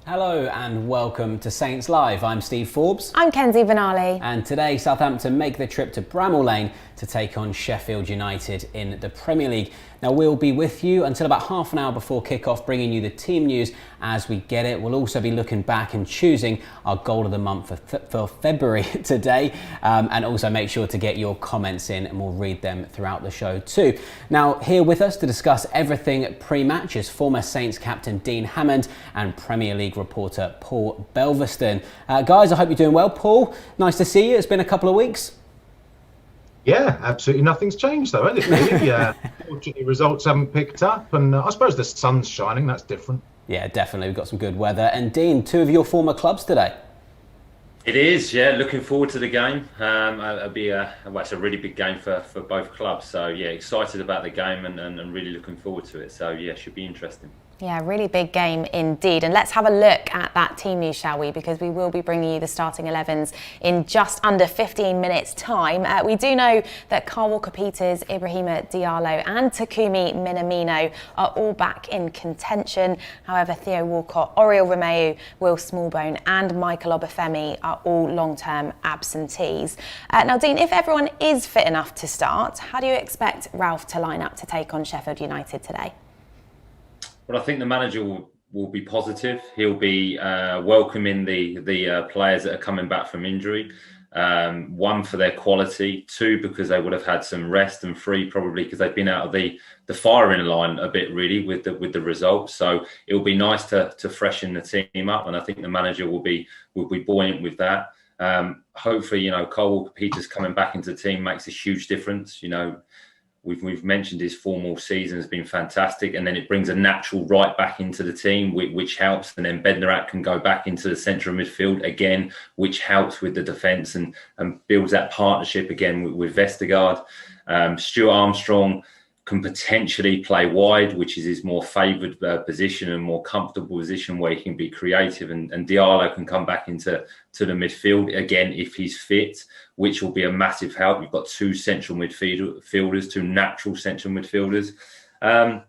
Hello and welcome to Saints Live. I'm Steve Forbes. I'm Kenzie Benali. And today Southampton make the trip to Bramall Lane to take on Sheffield United in the Premier League. Now we'll be with you until about half an hour before kick-off, bringing you the team news as we get it. We'll also be looking back and choosing our goal of the month for February today, and also make sure to get your comments in and we'll read them throughout the show too. Now here with us to discuss everything pre-match is former Saints captain Dean Hammond and Premier League reporter Paul Belveston. Guys, I hope you're doing well. Paul, nice to see you. It's been a couple of weeks. Yeah, absolutely nothing's changed though, has it really? Fortunately, results haven't picked up, and I suppose the sun's shining, that's different. Yeah, definitely. We've got some good weather. And Dean, two of your former clubs today. It is, yeah. Looking forward to the game. It's a really big game for both clubs. So, yeah, excited about the game and really looking forward to it. So, yeah, should be interesting. Yeah, really big game indeed. And let's have a look at that team news, shall we? Because we will be bringing you the starting 11s in just under 15 minutes' time. We do know that Kyle Walker-Peters, Ibrahima Diallo and Takumi Minamino are all back in contention. However, Theo Walcott, Oriol Romeu, Will Smallbone and Michael Obafemi are all long-term absentees. Now, Dean, if everyone is fit enough to start, how do you expect Ralph to line up to take on Sheffield United today? Well, I think the manager will be positive. He'll be welcoming the players that are coming back from injury. One, for their quality. Two, because they would have had some rest. And three, probably because they've been out of the firing line a bit, really, with the results. So it will be nice to freshen the team up. And I think the manager will be buoyant with that. Hopefully, Kyle Walker-Peters coming back into the team makes a huge difference. We've mentioned his formal season has been fantastic, and then it brings a natural right back into the team, which helps. And then Bednarak can go back into the centre of midfield again, which helps with the defence and builds that partnership again with Vestergaard. Stuart Armstrong can potentially play wide, which is his more favoured position and more comfortable position where he can be creative. And Diallo can come back into the midfield again if he's fit, which will be a massive help. You've got two central midfielders, two natural central midfielders. And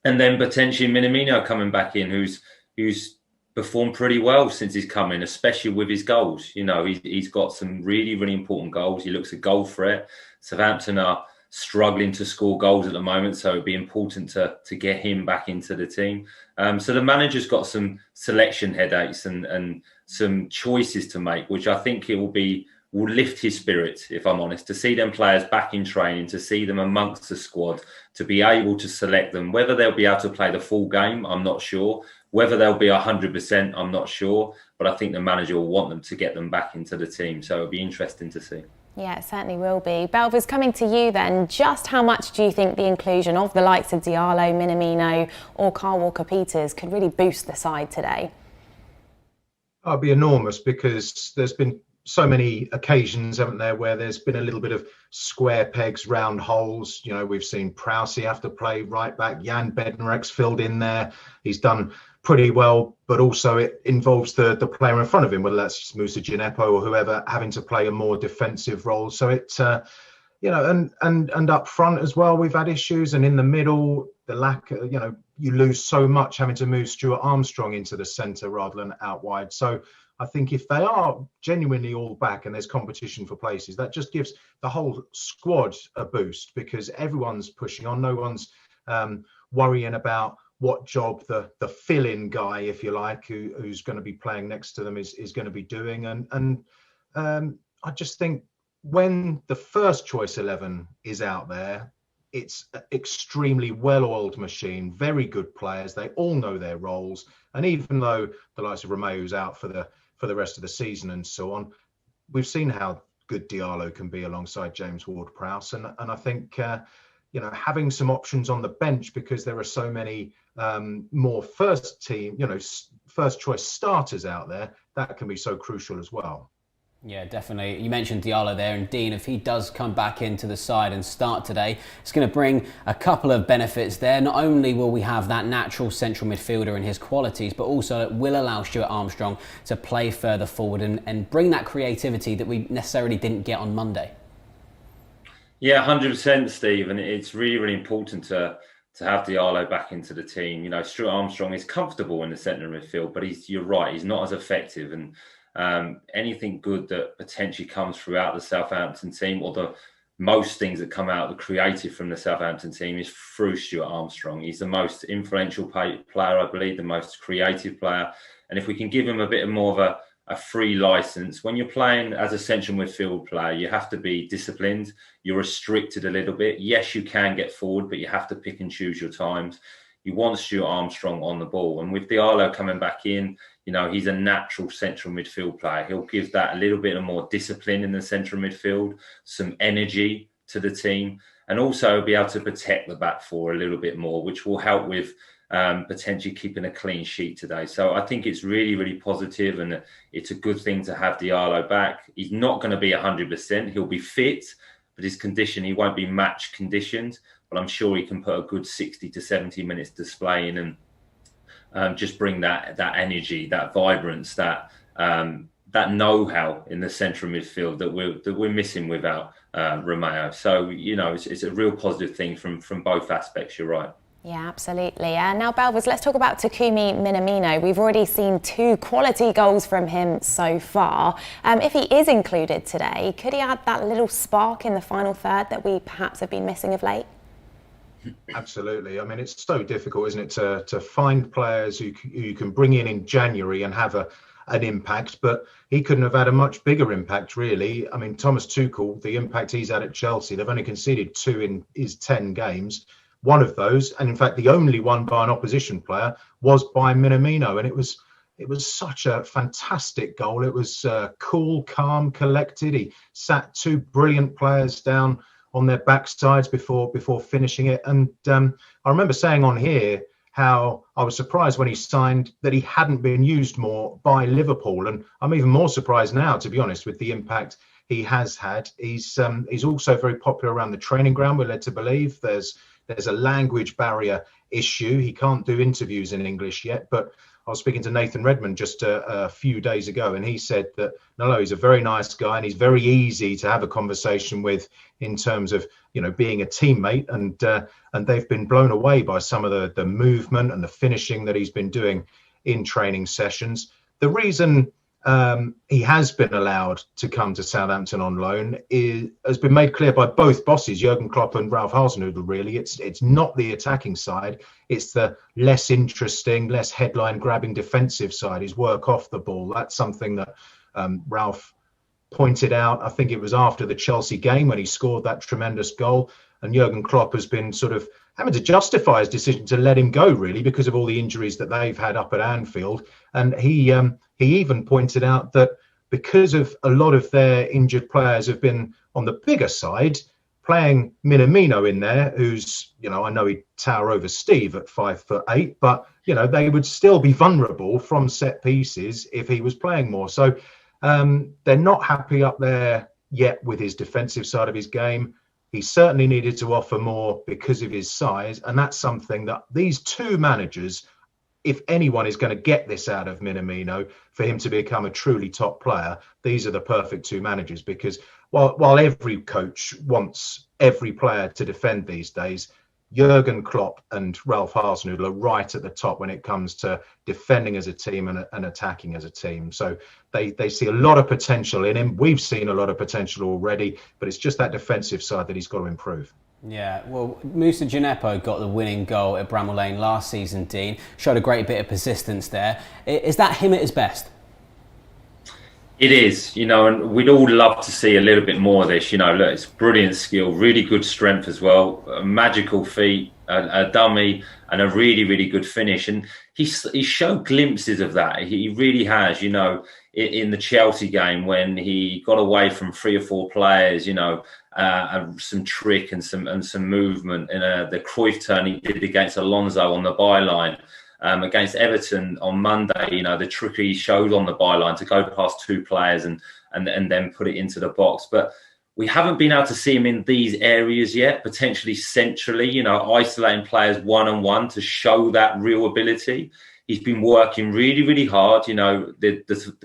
then potentially Minamino coming back in, who's performed pretty well since he's come in, especially with his goals. He's got some really, really important goals. He looks a goal threat. Southampton are struggling to score goals at the moment, so it'd be important to get him back into the team. So the manager's got some selection headaches and some choices to make, which I think will lift his spirits, if I'm honest, to see them players back in training, to see them amongst the squad, to be able to select them. Whether they'll be able to play the full game, I'm not sure. Whether they'll be 100%, I'm not sure. But I think the manager will want them to get them back into the team. So it'll be interesting to see. Yeah, it certainly will be. Belvis, coming to you then, just how much do you think the inclusion of the likes of Diallo, Minamino or Kyle Walker-Peters could really boost the side today? It'll be enormous, because there's been so many occasions, haven't there, where there's been a little bit of square pegs, round holes. We've seen Prowse have to play right back. Jan Bednarek's filled in there. He's done pretty well, but also it involves the player in front of him, whether that's Moussa Djenepo or whoever, having to play a more defensive role. So it's, and up front as well, we've had issues. And in the middle, the lack, you lose so much having to move Stuart Armstrong into the centre rather than out wide. So I think if they are genuinely all back and there's competition for places, that just gives the whole squad a boost, because everyone's pushing on. No one's worrying about what job the fill-in guy, if you like, who's going to be playing next to them is going to be doing. And I just think when the first choice 11 is out there, it's an extremely well-oiled machine, very good players. They all know their roles. And even though the likes of Romeu's out for the rest of the season and so on, we've seen how good Diallo can be alongside James Ward-Prowse. And I think, having some options on the bench, because there are so many more first choice starters out there, that can be so crucial as well. Yeah, definitely. You mentioned Diallo there, and Dean, if he does come back into the side and start today, it's going to bring a couple of benefits there. Not only will we have that natural central midfielder and his qualities, but also it will allow Stuart Armstrong to play further forward and bring that creativity that we necessarily didn't get on Monday. Yeah, 100%, Steve. And it's really, really important to to have Diallo back into the team. You know, Stuart Armstrong is comfortable in the centre of midfield, but you're right, he's not as effective. And anything good that potentially comes throughout the Southampton team, or the most things that come out, the creative from the Southampton team, is through Stuart Armstrong. He's the most influential player, I believe, the most creative player. And if we can give him a bit more of a free license, when you're playing as a central midfield player, you have to be disciplined. You're restricted a little bit. Yes, you can get forward, but you have to pick and choose your times. You want Stuart Armstrong on the ball. And with Diallo coming back in, you know, he's a natural central midfield player. He'll give that a little bit of more discipline in the central midfield, some energy to the team, and also be able to protect the back four a little bit more, which will help with potentially keeping a clean sheet today. So I think it's really, really positive, and it's a good thing to have Diallo back. He's not going to be 100%. He'll be fit, but his condition, he won't be match conditioned, but I'm sure he can put a good 60 to 70 minutes display in and just bring that energy, that vibrance, that know-how in the central midfield that we're missing without Romeo. So, you know, it's a real positive thing from both aspects. You're right. Yeah, absolutely. Now, Belvers, let's talk about Takumi Minamino. We've already seen 2 quality goals from him so far. If he is included today, could he add that little spark in the final third that we perhaps have been missing of late? Absolutely. I mean, it's so difficult, isn't it, to find players who you can bring in January and have an impact, but he couldn't have had a much bigger impact, really. I mean, Thomas Tuchel, the impact he's had at Chelsea, they've only conceded 2 in his 10 games. One of those, and in fact the only one by an opposition player, was by Minamino, and it was such a fantastic goal. It was cool, calm, collected. He sat 2 brilliant players down on their backsides before finishing it. And I remember saying on here how I was surprised when he signed that he hadn't been used more by Liverpool, and I'm even more surprised now, to be honest, with the impact he has had. He's also very popular around the training ground, we're led to believe. There's a language barrier issue. He can't do interviews in English yet, but I was speaking to Nathan Redmond just a few days ago, and he said that no, he's a very nice guy and he's very easy to have a conversation with in terms of, you know, being a teammate, and they've been blown away by some of the movement and the finishing that he's been doing in training sessions. The reason he has been allowed to come to Southampton on loan has been made clear by both bosses, Jurgen Klopp and Ralph Hasenhüttl. Really, it's not the attacking side; it's the less interesting, less headline-grabbing defensive side. His work off the ball. That's something that Ralph pointed out. I think it was after the Chelsea game when he scored that tremendous goal, and Jurgen Klopp has been sort of having to justify his decision to let him go, really, because of all the injuries that they've had up at Anfield. And he even pointed out that because of a lot of their injured players have been on the bigger side, playing Minamino in there, who's, you know, I know he'd tower over Steve at 5'8", but, you know, they would still be vulnerable from set pieces if he was playing more. So they're not happy up there yet with his defensive side of his game. He certainly needed to offer more because of his size. And that's something that these 2 managers, if anyone is going to get this out of Minamino for him to become a truly top player, these are the perfect 2 managers. Because while every coach wants every player to defend these days, Jurgen Klopp and Ralph Hasenhüttl are right at the top when it comes to defending as a team and attacking as a team. So they see a lot of potential in him. We've seen a lot of potential already, but it's just that defensive side that he's got to improve. Yeah, well, Moussa Djenepo got the winning goal at Bramall Lane last season, Dean. Showed a great bit of persistence there. Is that him at his best? It is, you know, and we'd all love to see a little bit more of this. You know, look, it's brilliant skill, really good strength as well, a magical feet, a dummy, and a really, really good finish. And he's showed glimpses of that. He really has, you know, in the Chelsea game when he got away from 3 or 4 players, you know, some trick and some movement in the Cruyff turn he did against Alonso on the byline. Against Everton on Monday, you know, the trick he showed on the byline to go past 2 players and then put it into the box. But we haven't been able to see him in these areas yet, potentially centrally, you know, isolating players one-on-one to show that real ability. He's been working really, really hard. You know,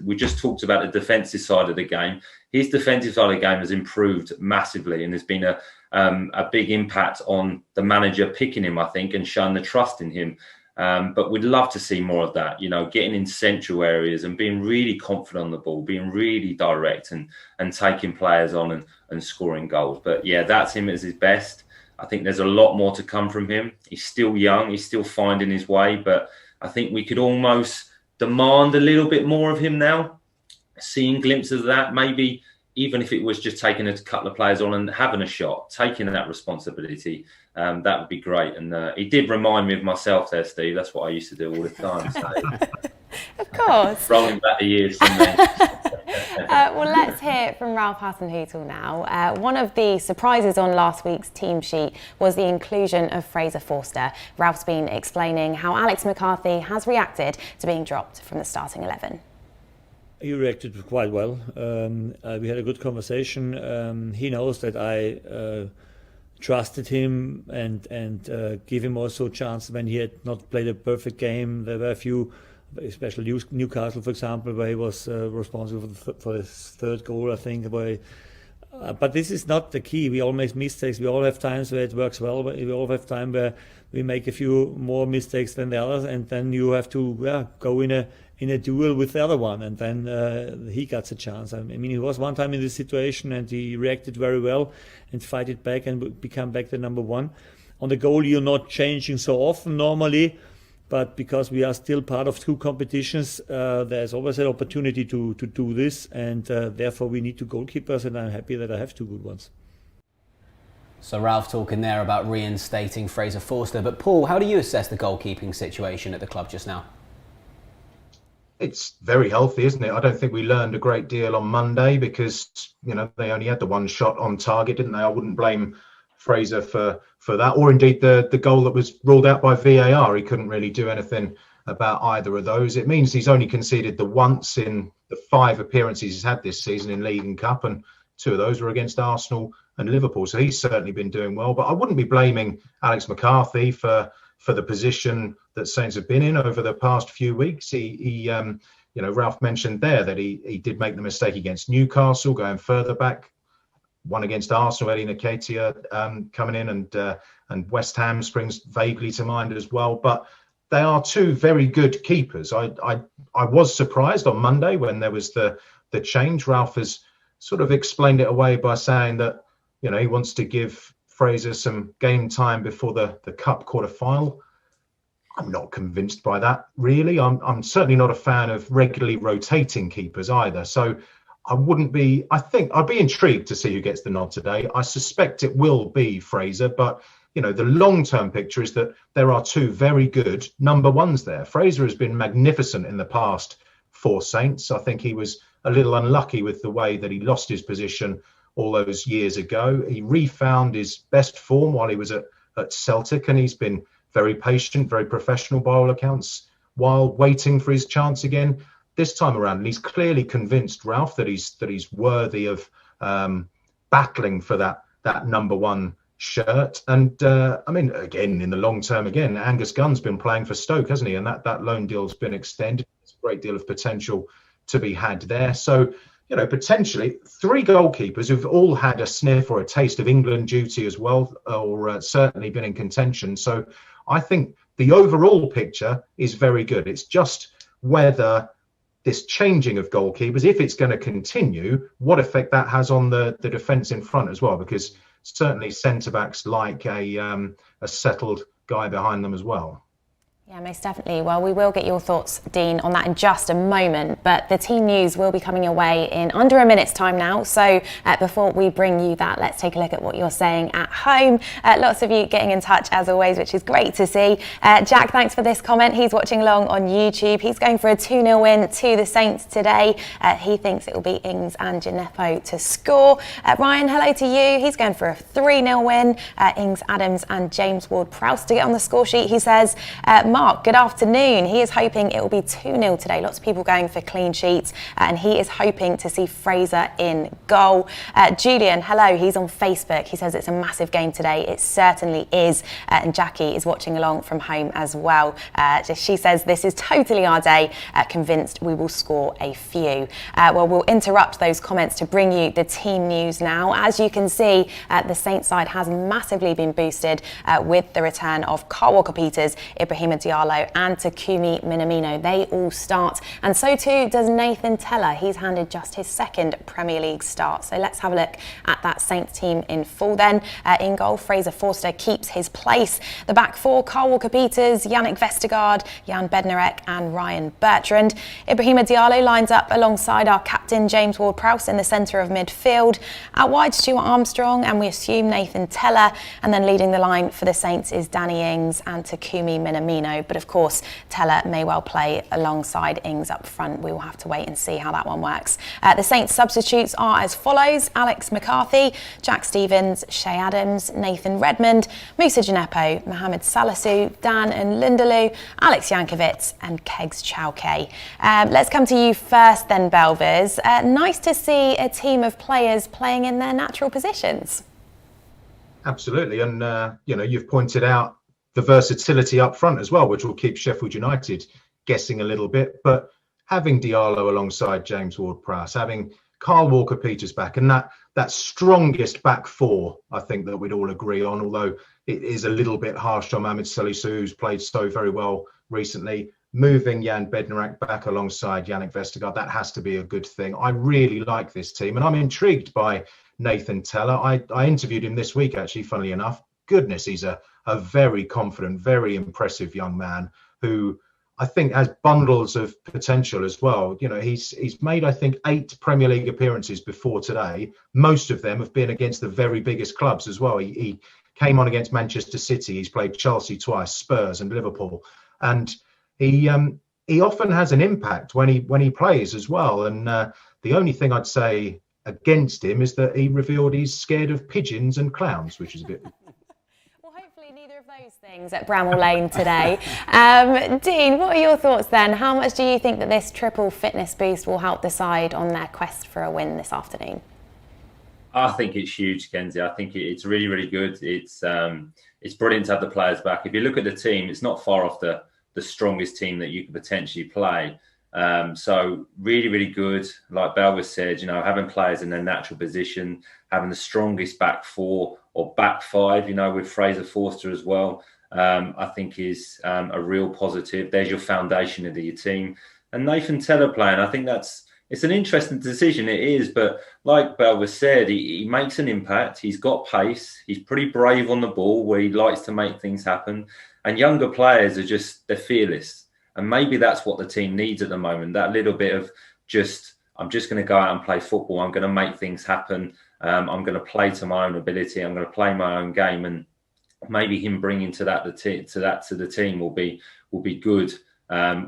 we just talked about the defensive side of the game. His defensive side of the game has improved massively, and there's been a a big impact on the manager picking him, I think, and showing the trust in him. But we'd love to see more of that, getting in central areas and being really confident on the ball, being really direct and taking players on and scoring goals. But yeah, that's him at his best. I think there's a lot more to come from him. He's still young. He's still finding his way. But I think we could almost demand a little bit more of him now, seeing glimpses of that, maybe even if it was just taking a couple of players on and having a shot, taking that responsibility, that would be great. And he did remind me of myself there, Steve. That's what I used to do all the time. So, of course. Rolling back the years. Well, let's hear from Ralph Hasenhüttl now. One of the surprises on last week's team sheet was the inclusion of Fraser Forster. Ralph's been explaining how Alex McCarthy has reacted to being dropped from the starting 11. He reacted quite well. We had a good conversation. He knows that I trusted him and give him also a chance when he had not played a perfect game. There were a few, especially Newcastle, for example, where he was responsible for his third goal, I think. But this is not the key. We all make mistakes. We all have times where it works well, but we all have time where we make a few more mistakes than the others, and then you have to go in a duel with the other one, and then he gets a chance. I mean, he was one time in this situation and he reacted very well and fight it back and become back the number one. On the goal, you're not changing so often normally, but because we are still part of two competitions, there's always an opportunity to do this, and therefore we need two goalkeepers, and I'm happy that I have two good ones. So Ralph talking there about reinstating Fraser Forster, but Paul, how do you assess the goalkeeping situation at the club just now? It's very healthy, isn't it? I don't think we learned a great deal on Monday because, they only had the one shot on target, didn't they? I wouldn't blame Fraser for that, or indeed the goal that was ruled out by VAR. He couldn't really do anything about either of those. It means he's only conceded the once in the 5 appearances he's had this season in League and Cup, and 2 of those were against Arsenal and Liverpool. So he's certainly been doing well. But I wouldn't be blaming Alex McCarthy for the position that Saints have been in over the past few weeks. He Ralph mentioned there that he did make the mistake against Newcastle, going further back. One against Arsenal, Eddie Nketiah coming in, and West Ham springs vaguely to mind as well. But they are 2 very good keepers. I was surprised on Monday when there was the change. Ralph has sort of explained it away by saying that he wants to give Fraser some game time before the cup quarter final. I'm not convinced by that, really. I'm certainly not a fan of regularly rotating keepers either. So I'd be intrigued to see who gets the nod today. I suspect it will be Fraser, but the long-term picture is that there are 2 very good number ones there. Fraser has been magnificent in the past for Saints. I think he was a little unlucky with the way that he lost his position all those years ago. He refound his best form while he was at Celtic, and he's been very patient, very professional by all accounts, while waiting for his chance again this time around. And he's clearly convinced, Ralph, that he's worthy of battling for that number 1 shirt. And again, in the long term, Angus Gunn's been playing for Stoke, hasn't he? And that loan deal's been extended. There's a great deal of potential to be had there. So, potentially 3 goalkeepers who've all had a sniff or a taste of England duty as well, or certainly been in contention. So I think the overall picture is very good. It's just whether this changing of goalkeepers, if it's going to continue, what effect that has on the defence in front as well, because certainly centre-backs like a settled guy behind them as well. Yeah, most definitely. Well, we will get your thoughts, Dean, on that in just a moment. But the team news will be coming your way in under a minute's time now. So before we bring you that, let's take a look at what you're saying at home. Lots of you getting in touch as always, which is great to see. Jack, thanks for this comment. He's watching along on YouTube. He's going for a 2-0 win to the Saints today. He thinks it will be Ings and Gineppo to score. Ryan, hello to you. He's going for a 3-0 win. Ings, Adams and James Ward-Prowse to get on the score sheet. He says, Mark, good afternoon. He is hoping it will be 2-0 today. Lots of people going for clean sheets, and he is hoping to see Fraser in goal. Julian, hello, he's on Facebook. He says it's a massive game today. It certainly is. And Jackie is watching along from home as well. She says this is totally our day. Convinced we will score a few. Well, we'll interrupt those comments to bring you the team news now. As you can see, the Saints side has massively been boosted with the return of Kyle Walker-Peters, Ibrahima Diallo and Takumi Minamino. They all start, and so too does Nathan Tella. He's handed just his second Premier League start. So let's have a look at that Saints team in full then. In goal, Fraser Forster keeps his place. The back four, Kyle Walker-Peters, Yannick Vestergaard, Jan Bednarek and Ryan Bertrand. Ibrahima Diallo lines up alongside our captain James Ward-Prowse in the centre of midfield. Out wide, Stuart Armstrong, and we assume Nathan Tella, and then leading the line for the Saints is Danny Ings and Takumi Minamino. But of course, Tella may well play alongside Ings up front. We will have to wait and see how that one works. The Saints substitutes are as follows: Alex McCarthy, Jack Stevens, Shay Adams, Nathan Redmond, Musa Djenepo, Mohamed Salisu, Dan and Lindeloo, Alex Yankovic and Kegs Chauke. Let's come to you first then, Belvers. Nice to see a team of players playing in their natural positions. Absolutely, and you've pointed out the versatility up front as well, which will keep Sheffield United guessing a little bit. But having Diallo alongside James Ward-Prowse, having Kyle Walker-Peters back, and that strongest back four, I think that we'd all agree on, although it is a little bit harsh on Mohamed Salisu, who's played so very well recently. Moving Jan Bednarek back alongside Yannick Vestergaard, that has to be a good thing. I really like this team, and I'm intrigued by Nathan Tella. I interviewed him this week, actually, funnily enough. Goodness, he's a very confident, very impressive young man who I think has bundles of potential as well. You know, he's made, I think, 8 Premier League appearances before today. Most of them have been against the very biggest clubs as well. He came on against Manchester City. He's played Chelsea twice, Spurs and Liverpool. And he often has an impact when he plays as well. And the only thing I'd say against him is that he revealed he's scared of pigeons and clowns, which is a bit... Well, hopefully neither of those things at Bramall Lane today. Dean, what are your thoughts then? How much do you think that this triple fitness boost will help the side on their quest for a win this afternoon? I think it's huge, Kenzie. I think it's really, really good. It's brilliant to have the players back. If you look at the team, it's not far off the strongest team that you could potentially play. So really, really good. Like Belvis said, having players in their natural position, having the strongest back four or back five, with Fraser Forster as well, I think is a real positive. There's your foundation of your team. And Nathan Tella playing, I think it's an interesting decision. It is, but like Belvis said, he makes an impact. He's got pace. He's pretty brave on the ball where he likes to make things happen. And younger players they're fearless. And maybe that's what the team needs at the moment. That little bit of I'm just going to go out and play football. I'm going to make things happen. I'm going to play to my own ability. I'm going to play my own game. And maybe him bringing to the team will be good.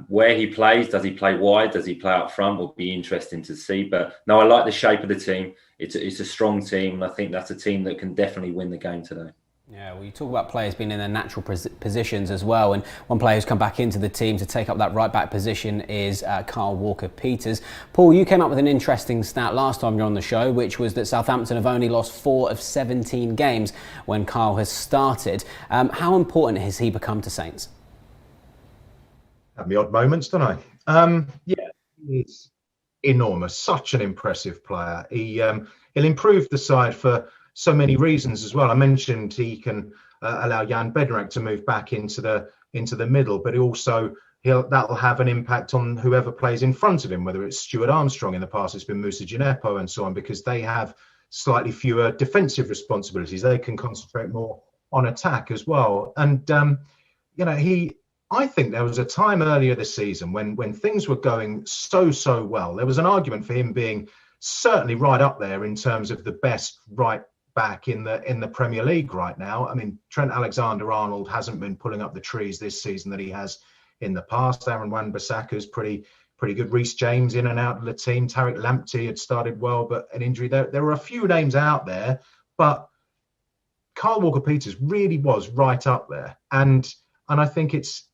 Where he plays, does he play wide? Does he play up front? Will be interesting to see. But no, I like the shape of the team. It's a strong team. And I think that's a team that can definitely win the game today. Yeah, well, you talk about players being in their natural positions as well, and one player who's come back into the team to take up that right back position is Kyle Walker-Peters. Paul, you came up with an interesting stat last time you're on the show, which was that Southampton have only lost 4 of 17 games when Kyle has started. How important has he become to Saints? Have the odd moments, don't I? Yeah, he's enormous. Such an impressive player. He'll improve the side for so many reasons as well. I mentioned he can allow Jan Bednarek to move back into the middle, but that'll have an impact on whoever plays in front of him, whether it's Stuart Armstrong. In the past it's been Musa Djenepo and so on, because they have slightly fewer defensive responsibilities. They can concentrate more on attack as well. And I think there was a time earlier this season when things were going so well. There was an argument for him being certainly right up there in terms of the best right back in the Premier League right now. I mean, Trent Alexander-Arnold hasn't been pulling up the trees this season that he has in the past. Aaron Wan-Bissaka's pretty good. Reece James in and out of the team. Tariq Lamptey had started well, but an injury. There were a few names out there, but Kyle Walker-Peters really was right up there. And I think it's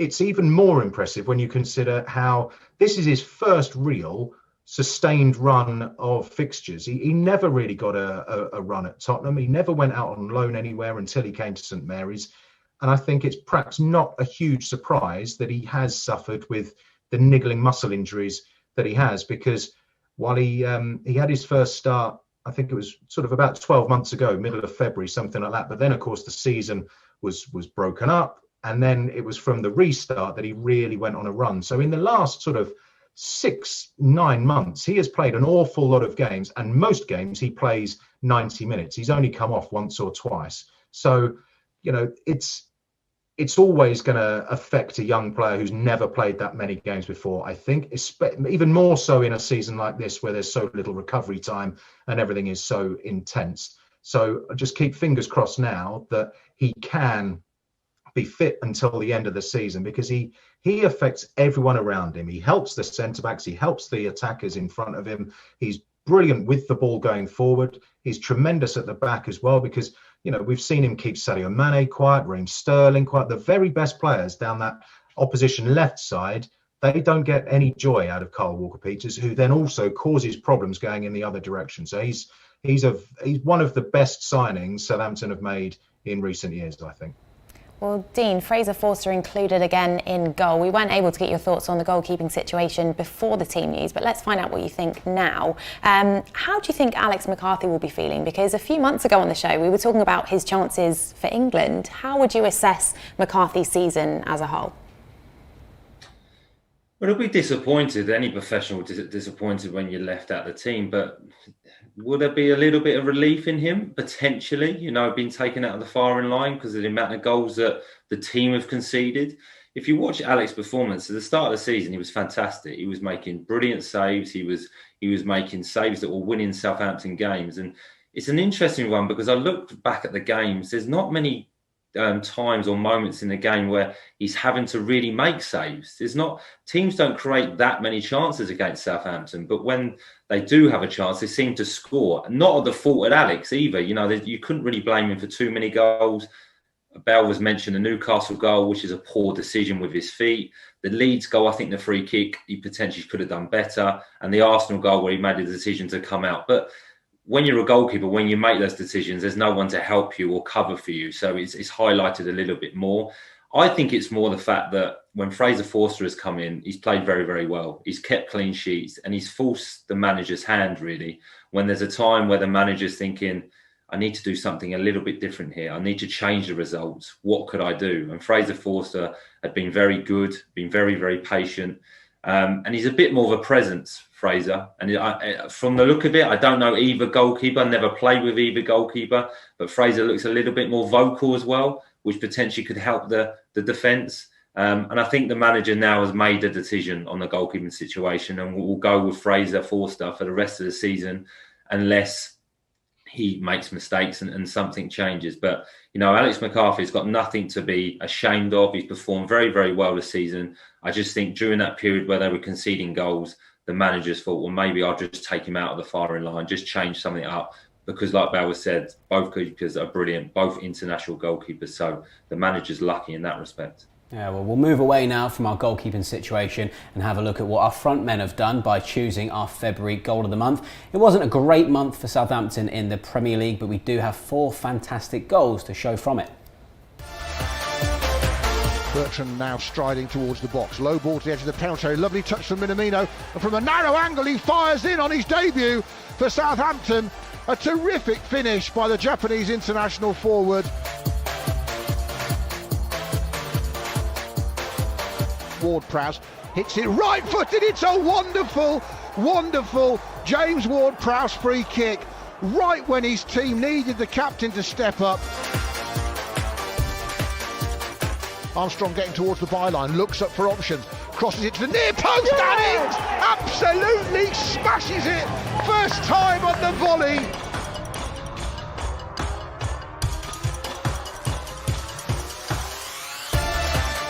it's even more impressive when you consider how this is his first real sustained run of fixtures. He never really got a run at Tottenham. He never went out on loan anywhere until he came to St Mary's. And I think it's perhaps not a huge surprise that he has suffered with the niggling muscle injuries that he has, because while he had his first start, I think it was sort of about 12 months ago, middle of February, something like that. But then, of course, the season was broken up. And then it was from the restart that he really went on a run. So in the last sort of 6-9 months, he has played an awful lot of games, and most games he plays 90 minutes. He's only come off once or twice. So, you know, it's always going to affect a young player who's never played that many games before, I think, even more so in a season like this where there's so little recovery time and everything is so intense. So just keep fingers crossed now that he can be fit until the end of the season, because he affects everyone around him. He helps the centre-backs, he helps the attackers in front of him. He's brilliant with the ball going forward. He's tremendous at the back as well, because, you know, we've seen him keep Sadio Mane quiet, Raheem Sterling quiet. The very best players down that opposition left side, they don't get any joy out of Kyle Walker-Peters, who then also causes problems going in the other direction. So he's one of the best signings Southampton have made in recent years, I think. Well, Dean, Fraser Forster included again in goal. We weren't able to get your thoughts on the goalkeeping situation before the team news, but let's find out what you think now. How do you think Alex McCarthy will be feeling? Because a few months ago on the show, we were talking about his chances for England. How would you assess McCarthy's season as a whole? Well, he'll be disappointed. Any professional disappointed when you're left out of the team, but will there be a little bit of relief in him, potentially, you know, being taken out of the firing line because of the amount of goals that the team have conceded? If you watch Alex's performance at the start of the season, he was fantastic. He was making brilliant saves. He was making saves that were winning Southampton games. And it's an interesting one because I looked back at the games. There's not many times or moments in the game where he's having to really make saves. Teams don't create that many chances against Southampton, but when they do have a chance, they seem to score. Not at the fault of Alex either. You know, you couldn't really blame him for too many goals. Bell was mentioned, the Newcastle goal, which is a poor decision with his feet. The Leeds goal, I think the free kick, he potentially could have done better. And the Arsenal goal where he made the decision to come out. But when you're a goalkeeper, when you make those decisions, there's no one to help you or cover for you. So it's highlighted a little bit more. I think it's more the fact that when Fraser Forster has come in, he's played very, very well. He's kept clean sheets and he's forced the manager's hand, really, when there's a time where the manager's thinking, I need to do something a little bit different here. I need to change the results. What could I do? And Fraser Forster had been very good, been very, very patient. And he's a bit more of a presence, Fraser. And from the look of it, I don't know either goalkeeper. I never played with either goalkeeper. But Fraser looks a little bit more vocal as well, which potentially could help the defence. And I think the manager now has made a decision on the goalkeeping situation and will go with Fraser Forster for the rest of the season unless he makes mistakes and something changes. But, you know, Alex McCarthy's got nothing to be ashamed of. He's performed very, very well this season. I just think during that period where they were conceding goals, the managers thought, well, maybe I'll just take him out of the firing line, just change something up. Because like Bauer said, both keepers are brilliant, both international goalkeepers. So the manager's lucky in that respect. Yeah, well, we'll move away now from our goalkeeping situation and have a look at what our front men have done by choosing our February goal of the month. It wasn't a great month for Southampton in the Premier League, but we do have 4 fantastic goals to show from it. Bertrand now striding towards the box. Low ball to the edge of the penalty area. Lovely touch from Minamino. And from a narrow angle, he fires in on his debut for Southampton. A terrific finish by the Japanese international forward. Ward-Prowse hits it right-footed. It's a wonderful, wonderful James Ward-Prowse free kick. Right when his team needed the captain to step up. Armstrong getting towards the byline, looks up for options, crosses it to the near post and Ings absolutely smashes it. First time on the volley.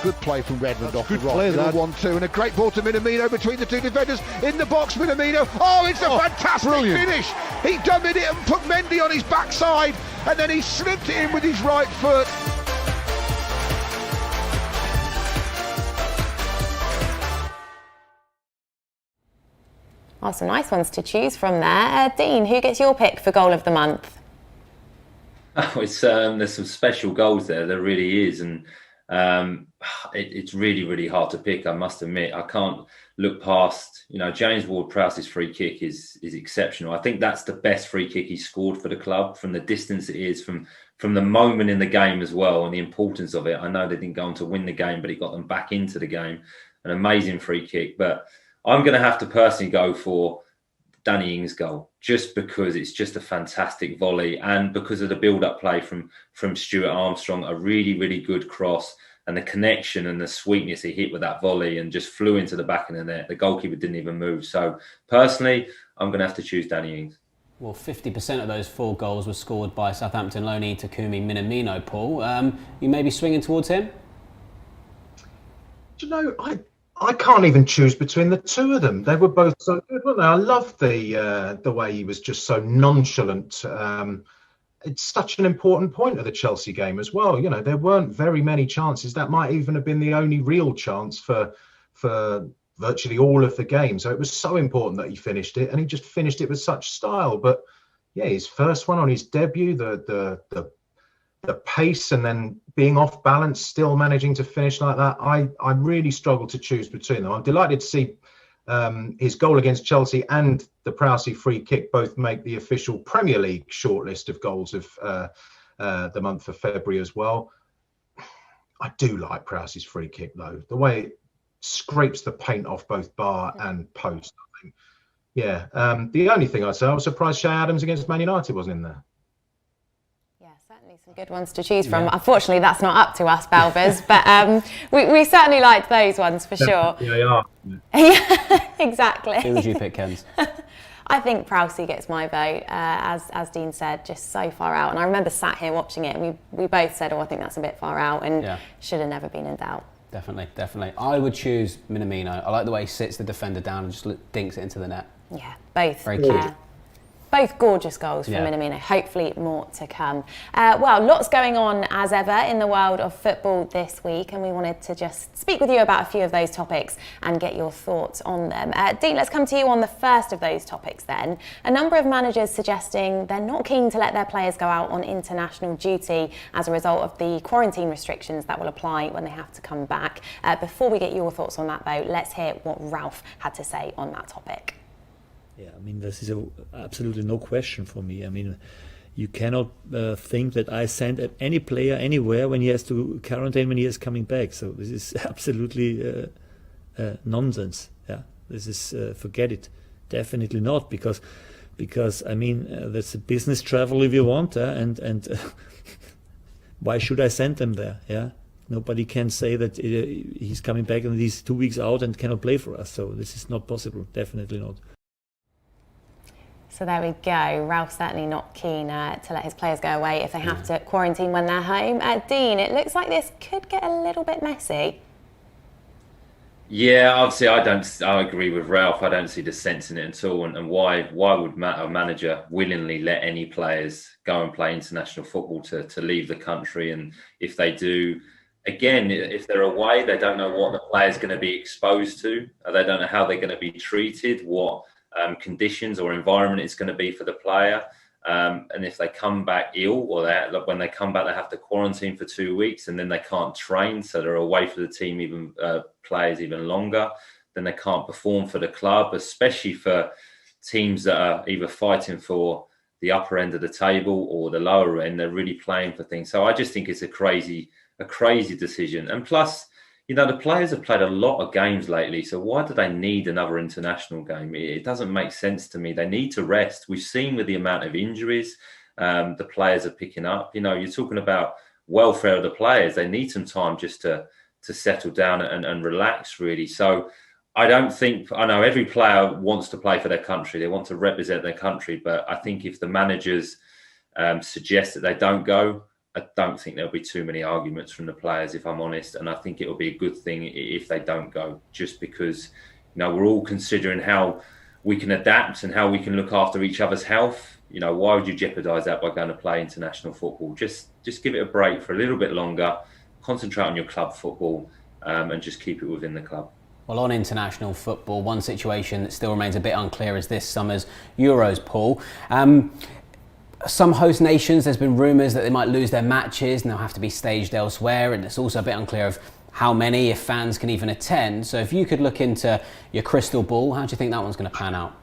Good play from Redmond off the right. 1-2 and a great ball to Minamino between the two defenders in the box. Minamino, it's a fantastic finish. He dummied it and put Mendy on his backside and then he slipped it in with his right foot. Oh, some nice ones to choose from there. Dean, who gets your pick for goal of the month? Oh, there's some special goals there. There really is, and it's really, really hard to pick. I must admit, I can't look past. James Ward-Prowse's free kick is exceptional. I think that's the best free kick he's scored for the club, from the distance it is, from the moment in the game as well, and the importance of it. I know they didn't go on to win the game, but it got them back into the game. An amazing free kick. But I'm going to have to personally go for Danny Ings' goal, just because it's just a fantastic volley, and because of the build-up play from Stuart Armstrong, a really, really good cross, and the connection and the sweetness he hit with that volley and just flew into the back of the net. The goalkeeper didn't even move. So personally, I'm going to have to choose Danny Ings. Well, 50% of those 4 goals were scored by Southampton loanee Takumi Minamino, Paul. You may be swinging towards him? Do you know, I can't even choose between the two of them. They were both so good, weren't they? I loved the way he was just so nonchalant. It's such an important point of the Chelsea game as well. There weren't very many chances. That might even have been the only real chance for virtually all of the game. So it was so important that he finished it, and he just finished it with such style. But yeah, his first one on his debut, the pace, and then being off balance, still managing to finish like that. I really struggled to choose between them. I'm delighted to see his goal against Chelsea and the Prowse free kick both make the official Premier League shortlist of goals of the month of February as well. I do like Prowse's free kick though. The way it scrapes the paint off both bar and post, I think. Yeah. The only thing I'd say, I was surprised Shay Adams against Man United wasn't in there. Some good ones to choose from. Unfortunately, that's not up to us, Balbers, but we certainly liked those ones for sure. Yeah, yeah, exactly. Who would you pick, Kenz? I think Prowse gets my vote. As Dean said, just so far out. And I remember sat here watching it, and we both said, I think that's a bit far out, and should have never been in doubt. Definitely. I would choose Minamino. I like the way he sits the defender down and just dinks it into the net. Yeah, both. Very cute. Both gorgeous goals from Minamino. Hopefully more to come. Well, lots going on as ever in the world of football this week, and we wanted to just speak with you about a few of those topics and get your thoughts on them. Dean, let's come to you on the first of those topics then. A number of managers suggesting they're not keen to let their players go out on international duty as a result of the quarantine restrictions that will apply when they have to come back. Before we get your thoughts on that though, let's hear what Ralph had to say on that topic. Yeah, this is absolutely no question for me. You cannot think that I send any player anywhere when he has to quarantine when he is coming back. So this is absolutely nonsense. Yeah, this is forget it. Definitely not, because that's a business travel if you want, and why should I send them there? Yeah. Nobody can say that he's coming back and he's 2 weeks out and cannot play for us. So this is not possible. Definitely not. So there we go. Ralph's certainly not keen to let his players go away if they have to quarantine when they're home. Dean, it looks like this could get a little bit messy. Yeah, obviously I agree with Ralph. I don't see the sense in it at all. And why would a manager willingly let any players go and play international football to leave the country? And if they do, again, if they're away, they don't know what the player's going to be exposed to. They don't know how they're going to be treated, what conditions or environment it's going to be for the player. And if they come back ill, or when they come back, they have to quarantine for 2 weeks, and then they can't train, so they're away for the team, players even longer. Then they can't perform for the club, especially for teams that are either fighting for the upper end of the table or the lower end. They're really playing for things. So I just think it's a crazy decision. And plus, the players have played a lot of games lately, so why do they need another international game? It doesn't make sense to me. They need to rest. We've seen with the amount of injuries the players are picking up. You're talking about welfare of the players. They need some time just to settle down and relax, really. So I know every player wants to play for their country. They want to represent their country. But I think if the managers suggest that they don't go, I don't think there'll be too many arguments from the players, if I'm honest. And I think it'll be a good thing if they don't go, just because, we're all considering how we can adapt and how we can look after each other's health. Why would you jeopardise that by going to play international football? Just give it a break for a little bit longer, concentrate on your club football, and just keep it within the club. Well, on international football, one situation that still remains a bit unclear is this summer's Euros, Paul. Some host nations, there's been rumours that they might lose their matches and they'll have to be staged elsewhere, and it's also a bit unclear of how many, if fans can even attend. So if you could look into your crystal ball, how do you think that one's going to pan out?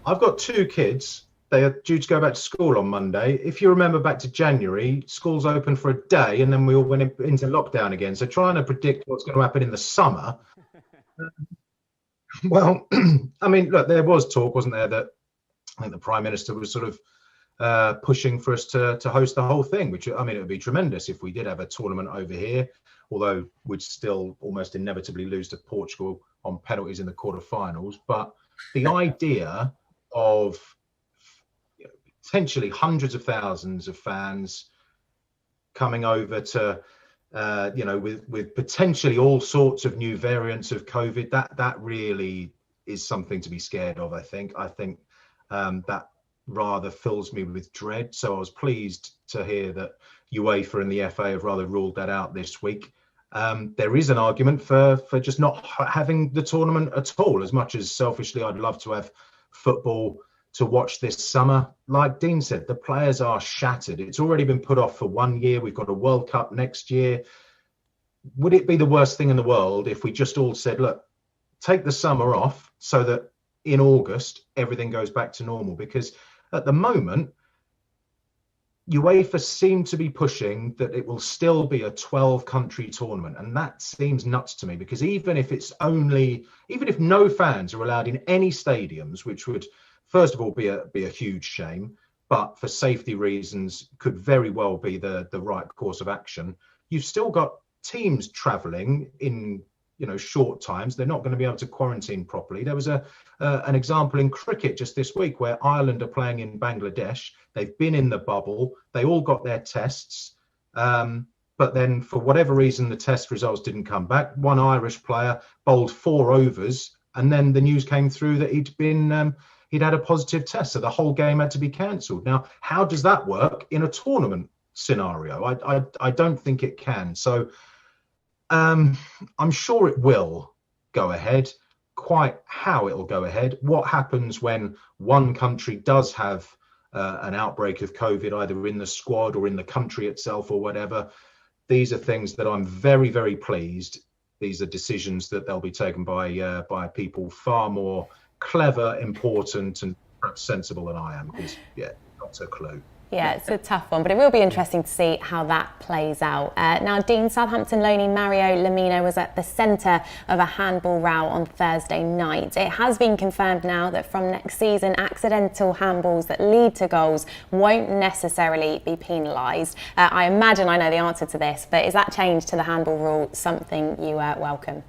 I've got 2 kids. They are due to go back to school on Monday. If you remember back to January, schools opened for a day and then we all went into lockdown again. So trying to predict what's going to happen in the summer. Well, I mean, look, there was talk, wasn't there, that I think the Prime Minister was sort of pushing for us to host the whole thing, which, I mean, it would be tremendous if we did have a tournament over here, although we'd still almost inevitably lose to Portugal on penalties in the quarterfinals. But the idea of potentially hundreds of thousands of fans coming over to, with potentially all sorts of new variants of COVID, that really is something to be scared of. I think that rather fills me with dread. So I was pleased to hear that UEFA and the FA have rather ruled that out this week. There is an argument for just not having the tournament at all. As much as selfishly I'd love to have football to watch this summer, like Dean said, the players are shattered. It's already been put off for 1 year. We've got a World Cup next year. Would it be the worst thing in the world if we just all said, look, take the summer off so that in August everything goes back to normal? Because at the moment, UEFA seem to be pushing that it will still be a 12-country tournament, and that seems nuts to me, because even if no fans are allowed in any stadiums, which would first of all be a huge shame, but for safety reasons could very well be the right course of action, you've still got teams travelling in short times. They're not going to be able to quarantine properly. There was an example in cricket just this week where Ireland are playing in Bangladesh. They've been in the bubble. They all got their tests. But then for whatever reason, the test results didn't come back. One Irish player bowled 4 overs, and then the news came through that he'd had a positive test. So the whole game had to be cancelled. Now, how does that work in a tournament scenario? I don't think it can. So I'm sure it will go ahead. Quite how it will go ahead, what happens when one country does have an outbreak of COVID, either in the squad or in the country itself or whatever, these are things that I'm very, very pleased. These are decisions that they'll be taken by people far more clever, important, and perhaps sensible than I am. Because, not a clue. Yeah, it's a tough one, but it will be interesting to see how that plays out. Now, Dean, Southampton loanee Mario Lamino was at the centre of a handball row on Thursday night. It has been confirmed now that from next season, accidental handballs that lead to goals won't necessarily be penalised. I imagine I know the answer to this, but is that change to the handball rule something you welcome?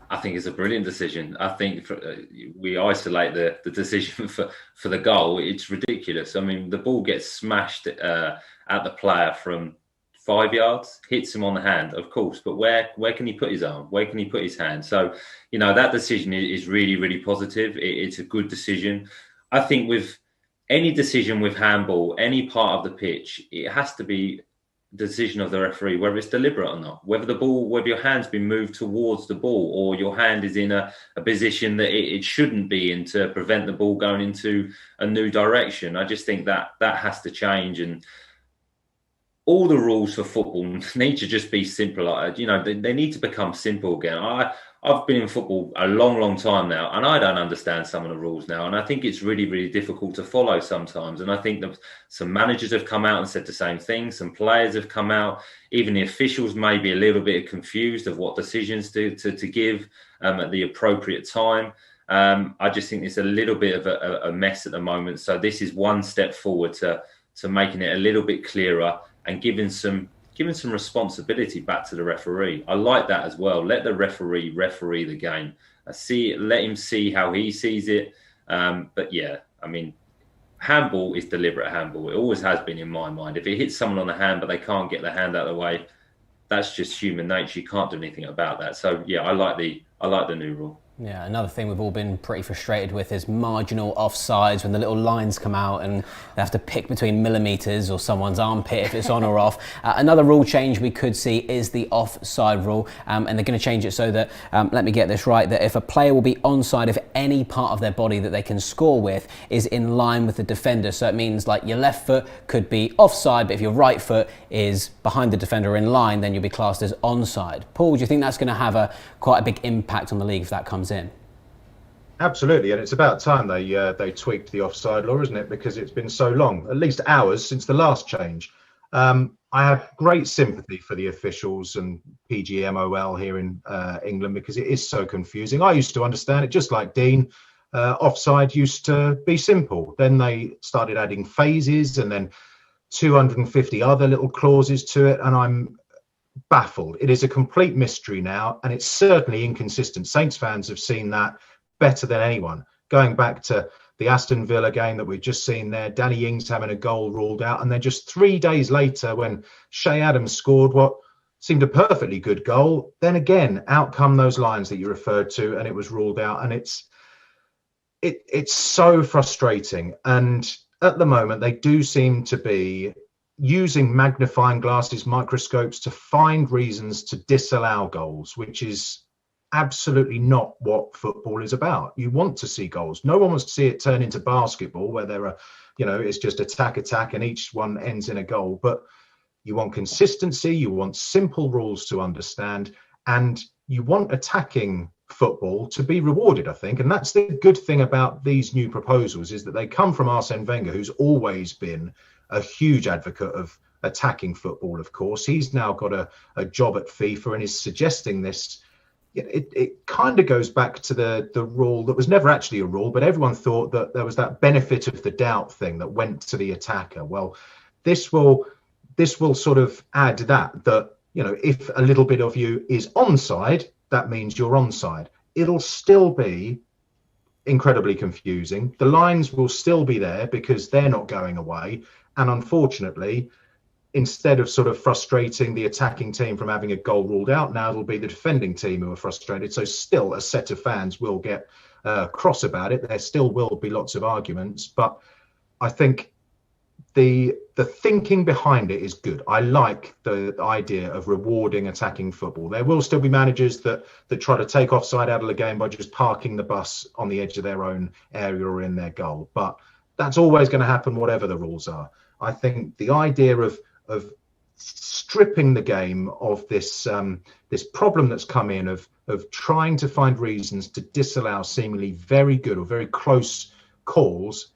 I think it's a brilliant decision. I think we isolate the decision for the goal. It's ridiculous. I mean, the ball gets smashed at the player from 5 yards, hits him on the hand, of course. But where can he put his arm? Where can he put his hand? So, that decision is really, really positive. It's a good decision. I think with any decision with handball, any part of the pitch, it has to be decision of the referee, whether it's deliberate or not, whether your hand's been moved towards the ball or your hand is in a position that it shouldn't be in to prevent the ball going into a new direction. I just think that has to change, and all the rules for football need to just be simpler. They need to become simple again. I've been in football a long, long time now, and I don't understand some of the rules now. And I think it's really, really difficult to follow sometimes. And I think that some managers have come out and said the same thing. Some players have come out. Even the officials may be a little bit confused of what decisions to give at the appropriate time. I just think it's a little bit of a mess at the moment. So this is one step forward to making it a little bit clearer and giving some responsibility back to the referee. I like that as well. Let the referee the game. Let him see how he sees it. But yeah, I mean, handball is deliberate handball. It always has been in my mind. If it hits someone on the hand but they can't get the hand out of the way, that's just human nature. You can't do anything about that. So yeah, I like the new rule. Yeah, another thing we've all been pretty frustrated with is marginal offsides, when the little lines come out and they have to pick between millimetres or someone's armpit if it's on or off. Another rule change we could see is the offside rule, and they're going to change it so that, let me get this right, that if a player will be onside if any part of their body that they can score with is in line with the defender. So it means like your left foot could be offside, but if your right foot is behind the defender in line, then you'll be classed as onside. Paul, do you think that's going to have quite a big impact on the league if that comes in? Absolutely, and it's about time they tweaked the offside law, isn't it? Because it's been so long, at least hours since the last change. I have great sympathy for the officials and PGMOL here in England, because it is so confusing. I used to understand it just like Dean. Offside used to be simple. Then they started adding phases and then 250 other little clauses to it, and I'm baffled. It is a complete mystery now, and it's certainly inconsistent. Saints fans have seen that better than anyone. Going back to the Aston Villa game that we've just seen there, Danny Ings having a goal ruled out, and then just 3 days later when Shea Adams scored what seemed a perfectly good goal, then again out come those lines that you referred to and it was ruled out. And it's so frustrating. And at the moment they do seem to be using magnifying glasses, microscopes to find reasons to disallow goals, which is absolutely not what football is about. You want to see goals. No one wants to see it turn into basketball where there are, it's just attack, and each one ends in a goal. But you want consistency, you want simple rules to understand, and you want attacking football to be rewarded, I think. And that's the good thing about these new proposals, is that they come from Arsene Wenger, who's always been a huge advocate of attacking football. Of course, he's now got a job at FIFA and is suggesting this. It kind of goes back to the rule that was never actually a rule, but everyone thought that there was that benefit of the doubt thing that went to the attacker. Well, this will sort of add that if a little bit of you is onside, that means you're onside. It'll still be incredibly confusing. The lines will still be there because they're not going away. And unfortunately, instead of sort of frustrating the attacking team from having a goal ruled out, now it'll be the defending team who are frustrated. So still a set of fans will get cross about it. There still will be lots of arguments. But I think the thinking behind it is good. I like the idea of rewarding attacking football. There will still be managers that try to take offside out of the game by just parking the bus on the edge of their own area or in their goal. But that's always going to happen, whatever the rules are. I think the idea of stripping the game of this problem that's come in of trying to find reasons to disallow seemingly very good or very close calls,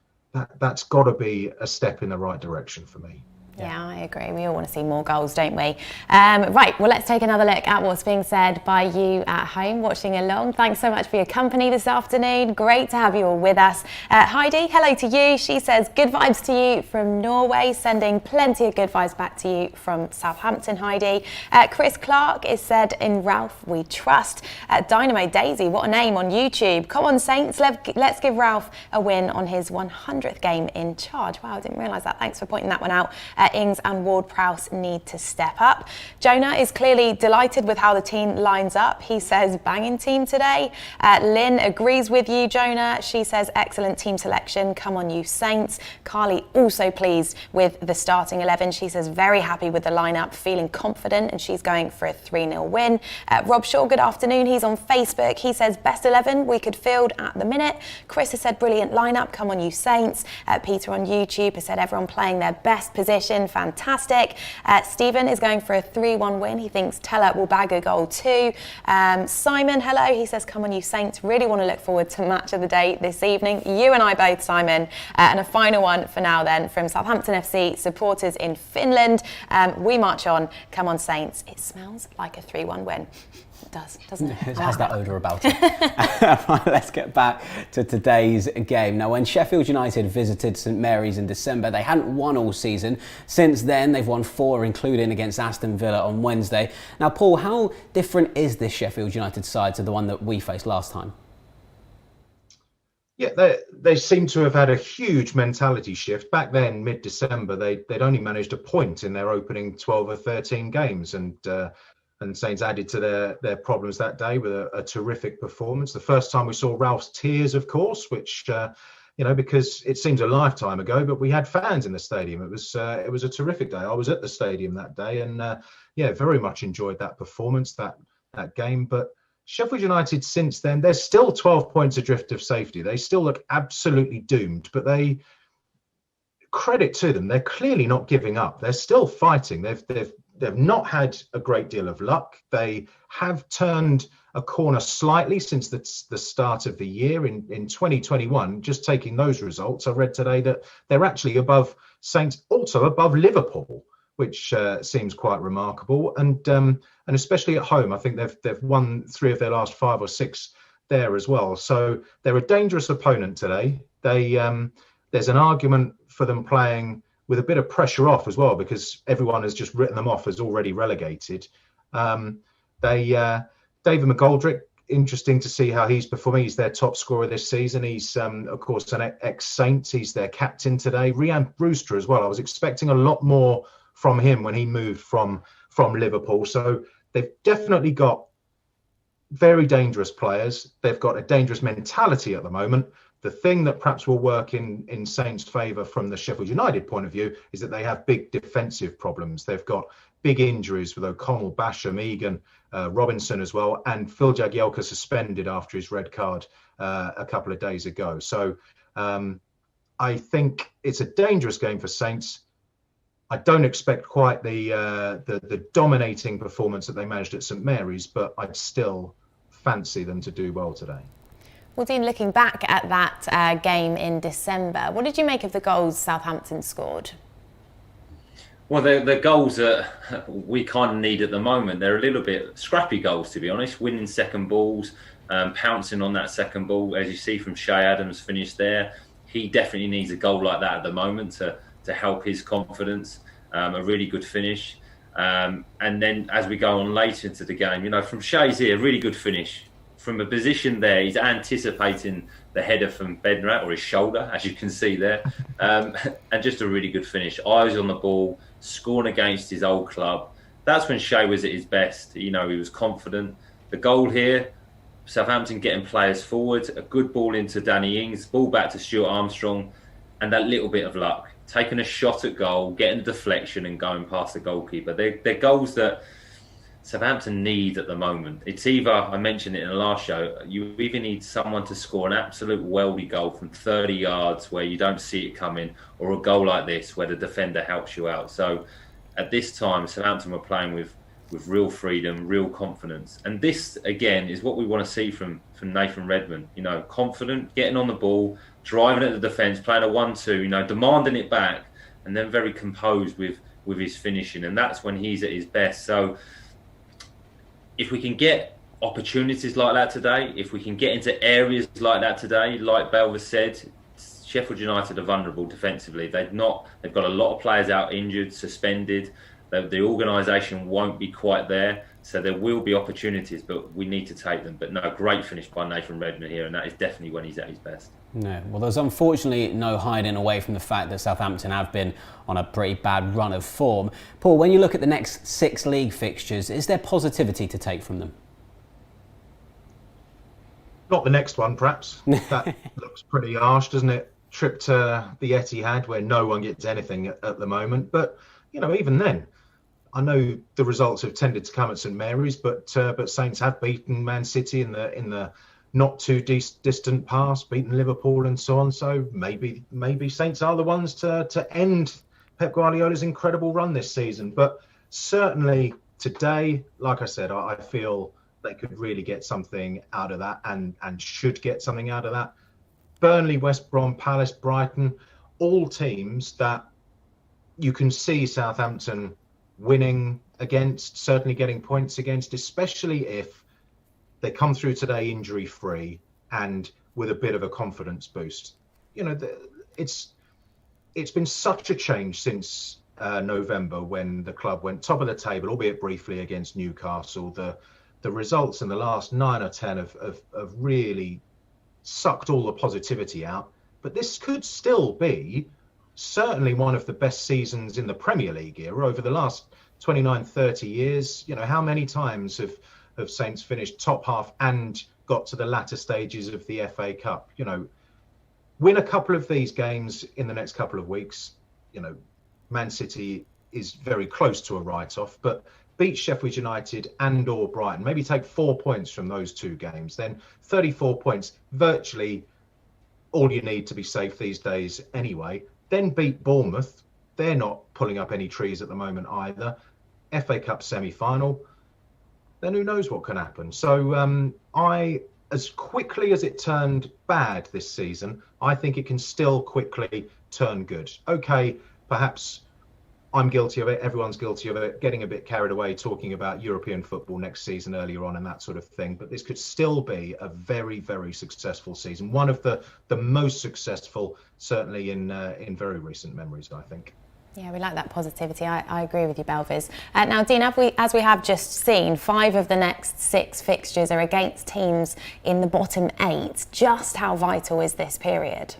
that's got to be a step in the right direction for me. Yeah, I agree. We all want to see more goals, don't we? Right, well, let's take another look at what's being said by you at home watching along. Thanks so much for your company this afternoon. Great to have you all with us. Heidi, hello to you. She says, good vibes to you from Norway, sending plenty of good vibes back to you from Southampton, Heidi. Chris Clark is said, in Ralph we trust. Dynamo Daisy, what a name on YouTube. Come on, Saints, let's give Ralph a win on his 100th game in charge. Wow, I didn't realise that. Thanks for pointing that one out. Ings and Ward-Prowse need to step up. Jonah is clearly delighted with how the team lines up. He says, banging team today. Lynn agrees with you, Jonah. She says, excellent team selection. Come on, you Saints. Carly also pleased with the starting 11. She says, very happy with the lineup, feeling confident, and she's going for a 3-0 win. Rob Shaw, good afternoon. He's on Facebook. He says, best 11 we could field at the minute. Chris has said, brilliant lineup. Come on, you Saints. Peter on YouTube has said, everyone playing their best position. Fantastic. Stephen is going for a 3-1 win. He thinks Teller will bag a goal too. Simon, hello. He says, come on, you Saints. Really want to look forward to match of the day this evening. You and I both, Simon. And a final one for now then from Southampton FC supporters in Finland. We march on. Come on, Saints. It smells like a 3-1 win. It does, doesn't it? It has that odour about it. Right, let's get back to today's game. Now, when Sheffield United visited St Mary's in December, they hadn't won all season. Since then, they've won 4, including against Aston Villa on Wednesday. Now, Paul, how different is this Sheffield United side to the one that we faced last time? Yeah, they seem to have had a huge mentality shift. Back then, mid-December, they'd only managed a point in their opening 12 or 13 games. And and Saints added to their problems that day with a terrific performance. The first time we saw Ralph's tears, of course, which because it seems a lifetime ago, but we had fans in the stadium. It was a terrific day. I was at the stadium that day, and very much enjoyed that performance, that game. But Sheffield United since then, they're still 12 points adrift of safety. They still look absolutely doomed, but credit to them, they're clearly not giving up. They're still fighting. They've not had a great deal of luck. They have turned a corner slightly since the start of the year in 2021. Just taking those results, I read today that they're actually above Saints, also above Liverpool, which seems quite remarkable. And especially at home, I think they've won 3 of their last 5 or 6 there as well. So they're a dangerous opponent today. There's an argument for them playing with a bit of pressure off as well, because everyone has just written them off as already relegated. David McGoldrick, interesting to see how he's performing. He's their top scorer this season. He's, of course, an ex-Saint. He's their captain today. Rhian Brewster as well. I was expecting a lot more from him when he moved from Liverpool. So they've definitely got very dangerous players. They've got a dangerous mentality at the moment. The thing that perhaps will work in Saints' favour from the Sheffield United point of view is that they have big defensive problems. They've got big injuries with O'Connell, Basham, Egan, Robinson as well, and Phil Jagielka suspended after his red card a couple of days ago. So I think it's a dangerous game for Saints. I don't expect quite the dominating performance that they managed at St Mary's, but I'd still fancy them to do well today. Well, Dean, looking back at that game in December, what did you make of the goals Southampton scored? Well, the goals that we kind of need at the moment, they're a little bit scrappy goals, to be honest. Winning second balls, pouncing on that second ball, as you see from Shay Adams finish there. He definitely needs a goal like that at the moment to help his confidence. A really good finish. And then as we go on later into the game, from Shay's here, really good finish. From a position there, he's anticipating the header from Bednarek or his shoulder, as you can see there. And just a really good finish. Eyes on the ball, scoring against his old club. That's when Shay was at his best. He was confident. The goal here, Southampton getting players forward, a good ball into Danny Ings, ball back to Stuart Armstrong, and that little bit of luck. Taking a shot at goal, getting a deflection and going past the goalkeeper. They're goals that Southampton need at the moment. It's either, I mentioned it in the last show, you either need someone to score an absolute weldy goal from 30 yards where you don't see it coming, or a goal like this where the defender helps you out. So at this time, Southampton were playing with real freedom, real confidence. And this, again, is what we want to see from Nathan Redmond. Confident, getting on the ball, driving at the defence, playing a 1-2, demanding it back, and then very composed with his finishing. And that's when he's at his best. So if we can get opportunities like that today, if we can get into areas like that today, like Belver said, Sheffield United are vulnerable defensively. They've got a lot of players out injured, suspended. The organisation won't be quite there. So there will be opportunities, but we need to take them. But no, great finish by Nathan Redmond here, and that is definitely when he's at his best. No, well, there's unfortunately no hiding away from the fact that Southampton have been on a pretty bad run of form. Paul, when you look at the next 6 league fixtures, is there positivity to take from them? Not the next one, perhaps. That looks pretty harsh, doesn't it? Trip to the Etihad, where no one gets anything at the moment. But, even then, I know the results have tended to come at St Mary's, but Saints have beaten Man City in the not too distant past, beaten Liverpool and so on. So maybe Saints are the ones to end Pep Guardiola's incredible run this season. But certainly today, like I said, I feel they could really get something out of that and should get something out of that. Burnley, West Brom, Palace, Brighton, all teams that you can see Southampton winning against, certainly getting points against, especially if they come through today injury-free and with a bit of a confidence boost. It's been such a change since November, when the club went top of the table, albeit briefly, against Newcastle. The results in the last 9 or 10 have really sucked all the positivity out. But this could still be certainly one of the best seasons in the Premier League era over the last 29, 30 years, you know, how many times have Saints finished top half and got to the latter stages of the FA Cup? You know, win a couple of these games in the next couple of weeks. You know, Man City is very close to a write-off, but beat Sheffield United and or Brighton, maybe take 4 points from those two games, then 34 points, virtually all you need to be safe these days anyway. Then beat Bournemouth. They're not pulling up any trees at the moment either. FA Cup semi-final. Then who knows what can happen. So as quickly as it turned bad this season, I think it can still quickly turn good. Okay, perhaps I'm guilty of it, everyone's guilty of it, getting a bit carried away talking about European football next season earlier on and that sort of thing. But this could still be a very, very successful season. One of the most successful, certainly in very recent memories, I think. Yeah, we like that positivity. I agree with you, Belvis. Now, Dean, as we have just seen, 5 of the next 6 fixtures are against teams in the bottom 8. Just how vital is this period?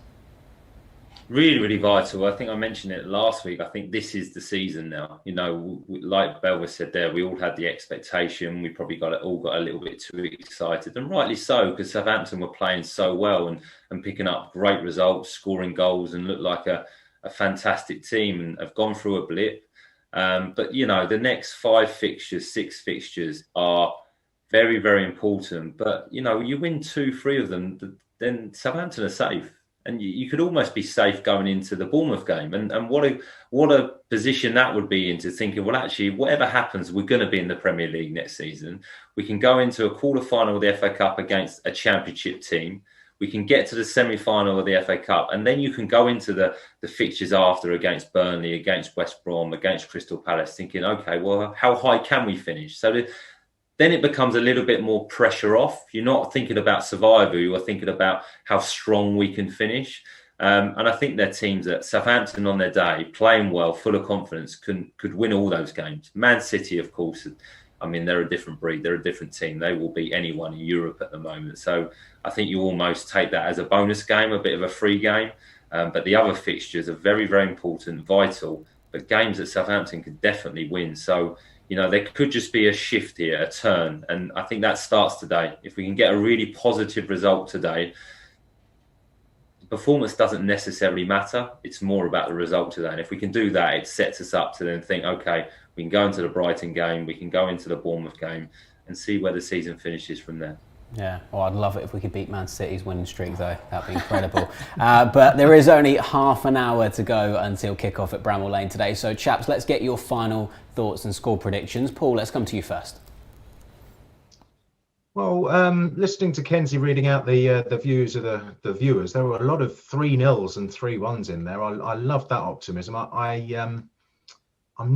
Really, really vital. I think I mentioned it last week. I think this is the season now. You know, like Belvis said there, we all had the expectation. We probably all got a little bit too excited, and rightly so, because Southampton were playing so well and picking up great results, scoring goals, and looked like a fantastic team, and have gone through a blip. But, you know, the next 5 fixtures, 6 fixtures are very, very important. But, you know, you win 2-3 of them, then Southampton are safe. And you could almost be safe going into the Bournemouth game. And what a position that would be into thinking, well, actually, whatever happens, we're going to be in the Premier League next season. We can go into a quarter-final of the FA Cup against a championship team. We can get to the semi-final of the FA Cup. And then you can go into the fixtures after against Burnley, against West Brom, against Crystal Palace, thinking, OK, well, how high can we finish? So then it becomes a little bit more pressure off. You're not thinking about survival. You are thinking about how strong we can finish. And I think they're teams that Southampton on their day, playing well, full of confidence, could win all those games. Man City, of course, I mean, they're a different breed. They're a different team. They will beat anyone in Europe at the moment. So I think you almost take that as a bonus game, a bit of a free game. But the other fixtures are very, very important, vital. But games that Southampton could definitely win. So, you know, there could just be a shift here, a turn. And I think that starts today. If we can get a really positive result today, the performance doesn't necessarily matter. It's more about the result today. And if we can do that, it sets us up to then think, OK, we can go into the Brighton game, we can go into the Bournemouth game and see where the season finishes from there. Yeah, well, I'd love it if we could beat Man City's winning streak, though. That'd be incredible. But there is only half an hour to go until kick-off at Bramall Lane today. So, chaps, let's get your final thoughts and score predictions. Paul, let's come to you first. Well, listening to Kenzie reading out the views of the viewers, there were a lot of 3-0s and 3-1s in there. I love that optimism. I'm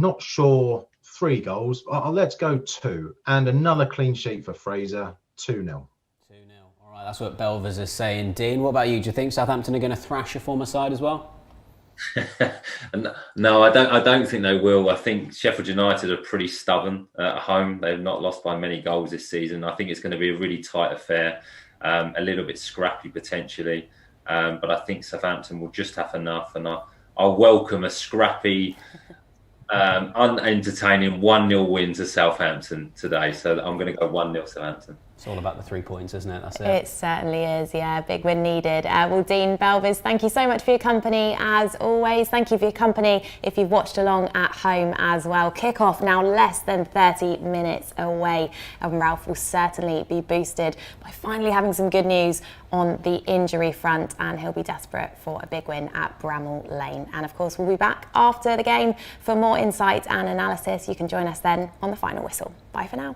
not sure 3 goals. Let's go 2. And another clean sheet for Fraser. 2-0. 2-0. All right, that's what Belvis is saying. Dean, what about you? Do you think Southampton are going to thrash a former side as well? No, I don't think they will. I think Sheffield United are pretty stubborn at home. They've not lost by many goals this season. I think it's going to be a really tight affair, a little bit scrappy potentially. But I think Southampton will just have enough. And I'll welcome a scrappy, unentertaining 1-0 win to Southampton today. So I'm going to go 1-0 Southampton. It's all about the 3 points, isn't it? That's it. It certainly is, yeah. Big win needed. Well, Dean, Belvis, thank you so much for your company, as always. Thank you for your company if you've watched along at home as well. Kick-off now less than 30 minutes away. And Ralph will certainly be boosted by finally having some good news on the injury front, and he'll be desperate for a big win at Bramall Lane. And of course, we'll be back after the game for more insight and analysis. You can join us then on the final whistle. Bye for now.